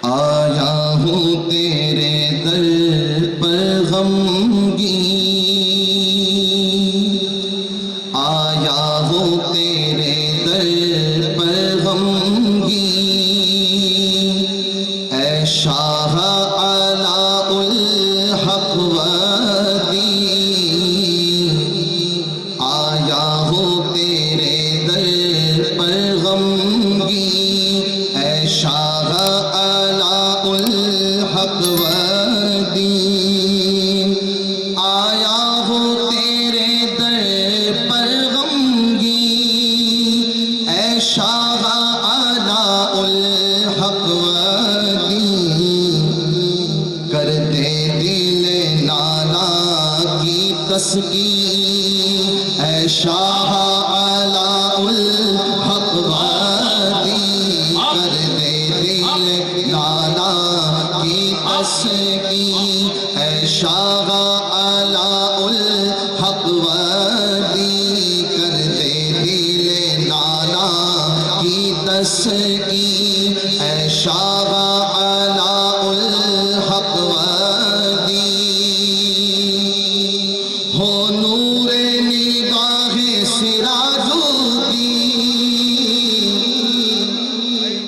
آیا ہوں تیرے در پر غمگین، آیا ہوں تیرے در پر غمگین، اے شاہ علاء الحق ودین، آیا ہوں تیرے در پر غمگین، اے شاہ علاء الحق ودین، آیا ہوں تیرے در پر غمگین، اے شاہ علاء الحق ودین، کر دے دل نانا کی تسکین، اے شاہ علاء الحق ودین، کر دے دل نانا کی تسکین، اے شاہ علاء الحق ودین، کر دے دل نانا کی تسکین، اے شاہ علاء الحق ودین، ہو نور نگاہ سراج الدین،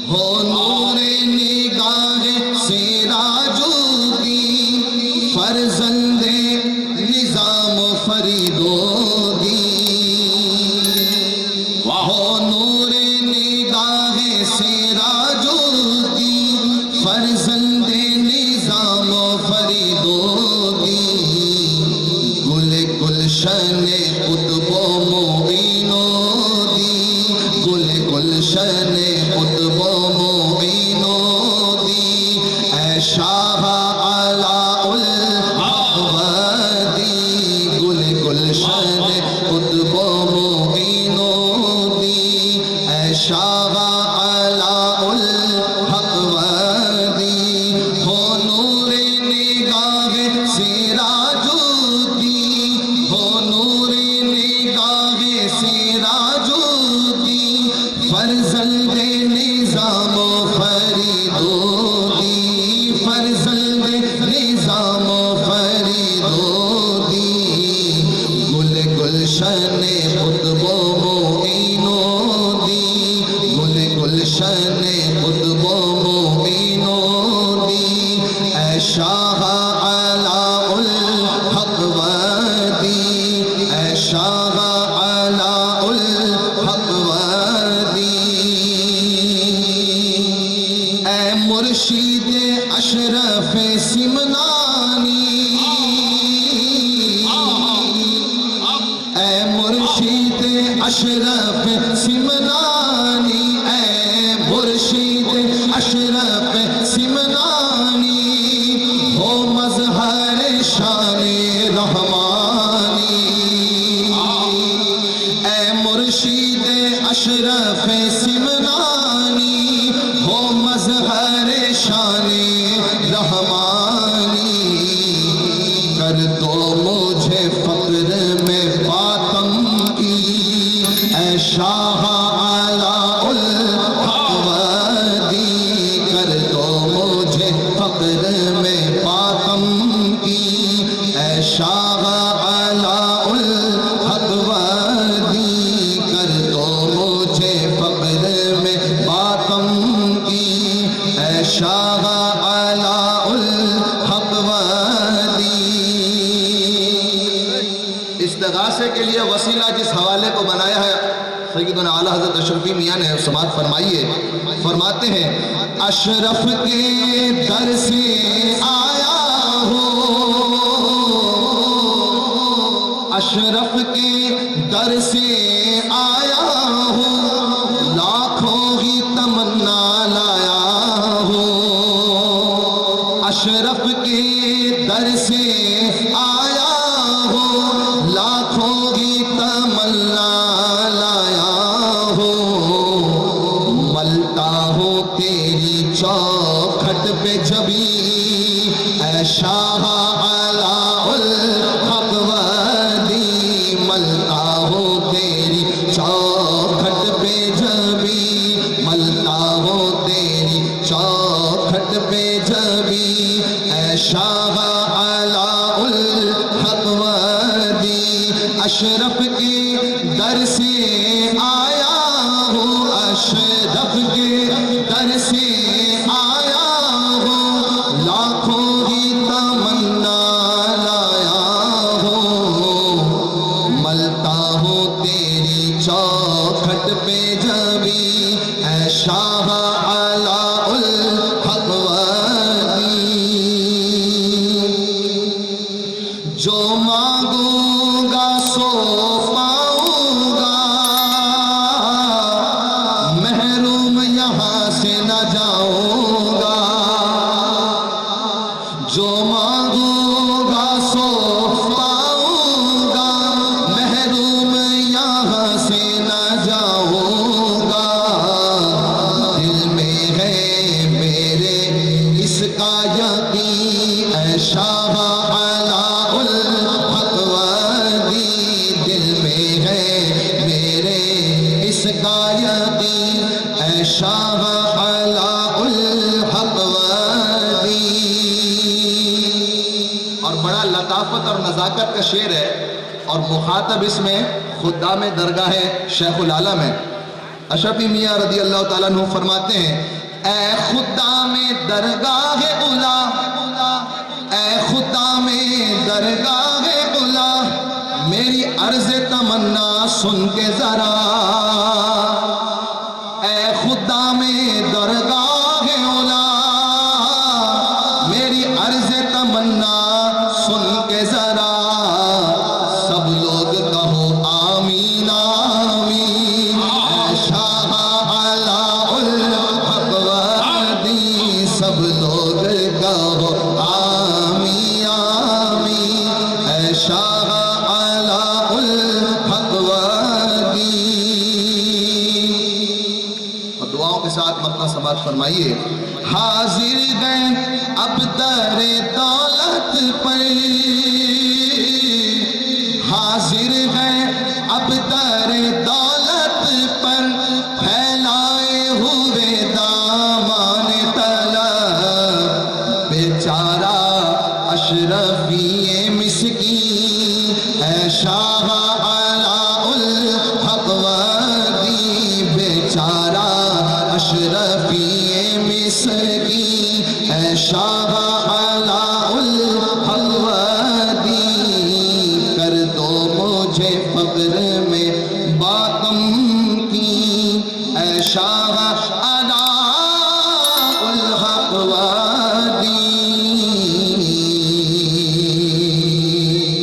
ہو نور نگاہ سراج الدین، فرزند نظام فرید و دین، ہو نور نگاہ سراج الدین، فرزند نظام فرید و دین، گل گلشن قطب و معین و دین، گل گلشن قطب و معین و دین، اے شاہ علاء الحق ودین، گل گلشن قطب و معین و دین، اے شاہ علاء الحق ودین، ہو نور نگاہ سراج الدین، ہو نور نگاہ سراج الدین، فرزند نظام فرید و دین، فرزند نظام فرید و دین، گل گلشن قطب و معین و دین، گل گلشن قطب و معین و دین، اے شاہ علاء الحق ودین، اے شاہ علاء الحق ودین، اے مرشد اشرف سمنانی، اے مرشد اشرف سمنانی، اے مرشد اشرف سمنانی، ہو مظہر شان رحمانی، اے مرشد اشرف سمنانی، ہو مظہر شان رحمانی، کر دو مجھے فقر میں ماتم کی، اے شاہ علاء الحق ودین، کر دو مجھے فقر میں ماتم کی، اے شاہ علاء الحق ودین، کر دو مجھے فقر میں ماتم کی، اے شاہ علاء الحق ودین۔ استغاثے کے لیے وسیلہ جس حوالے کو بنایا ہے سیدنا اعلیٰ حضرت اشرفی میاں نے، سماعت فرمائیے، فرماتے ہیں اشرف کے در سے آیا ہوں، اشرف کے در سے آیا ہوں، لاکھوں ہی تمنا لایا ہوں، اشرف کے در سے آیا ہوں، لاکھوں ہی تمنا لایا ہوں، ملتا ہوں تیری چوکھٹ پہ جبھی، اے شاہ علاء الحق ودین، ملتا ہوں تیری چوکھٹ پہ جبھی، ملتا ہوں تیری چوکھٹ شوکت پہ جبی اے شاہ علاء الحق ودی اشرف کے در سے آیا ہوں اشرف کے در سے آیا ہوں لاکھوں ہی تمنا لایا ہوں ملتا ہوں تیری چوکھٹ پہ جبی اے شاہ علاء الحق ودی جو مانگوں گا سو پاؤں گا محروم یہاں سے نہ جاؤں گا جو مانگوں گا سو پاؤں گا محروم یہاں سے نہ جاؤں گا دل میں ہے میرے اس کا یقین اے شاہ علاء الحق ودی دل میں ہے میرے اس کا یقین اے شاہ علاء الحق ودی اور بڑا لطافت اور نزاکت کا شعر ہے اور مخاطب اس میں خدام درگاہ شیخ العالم ہے اشرفی میاں رضی اللہ تعالیٰ عنہ فرماتے ہیں اے خدام درگاہ اولا اے خدام درگاہ اولا میری عرض تمنا سن کے ذرا اے خدام درگاہ اولا میری عرض تمنا سن کے ذرا سب لوگ کہو آمین آمین اے شاہ علاء الحق ودی سب لوگ کہو آمین آمین اے شاہ علاء الحق ودی اور دعاؤں کے ساتھ مطلع سماعت فرمائیے حاضر گئے اب در دولت پر حاضر ہے اب در دولت پر پھیلائے ہوئے دامان طلب بیچارہ اشرفی مسکین اے شاہ علاء الحق ودی بیچارہ اشرفی مسکین اے شاہ علاء الحق ودی کر دو مجھے فقر میں باتم کی اے شاہ علاء الحق ودی